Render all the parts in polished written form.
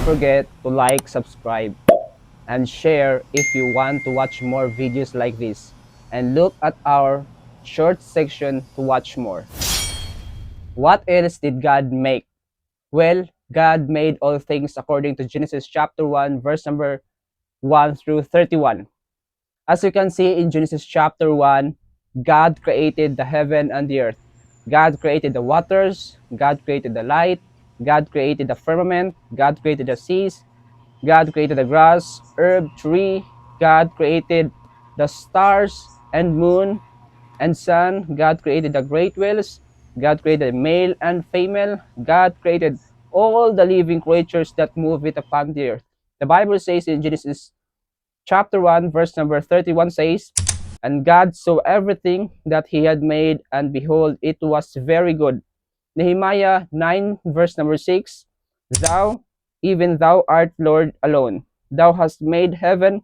forget to like, subscribe, and share if you want to watch more videos like this. And look at our short section to watch more. What else did God make? Well, God made all things according to Genesis chapter 1, verse number 1 through 31. As you can see in Genesis chapter 1, God created the heaven and the earth. God created the waters, God created the light, God created the firmament, God created the seas, God created the grass, herb, tree, God created the stars and moon and sun, God created the great whales, God created male and female, God created all the living creatures that move it upon the earth. The Bible says in Genesis chapter 1, verse number 31 says, And God saw everything that he had made, and behold, it was very good. Nehemiah 9, verse number 6, Thou, even thou art Lord alone. Thou hast made heaven,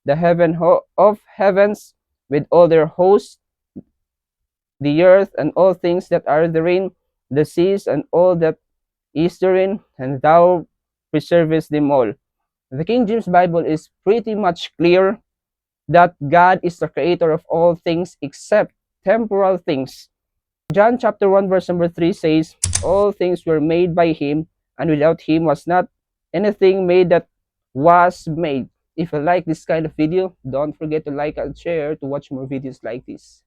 the heaven of heavens, with all their hosts, the earth and all things that are therein, the seas and all that is therein, and thou preservest them all. The King James Bible is pretty much clear that God is the creator of all things except temporal things. John chapter 1 verse number 3 says, All things were made by him, and without him was not anything made that was made. If you like this kind of video, don't forget to like and share to watch more videos like this.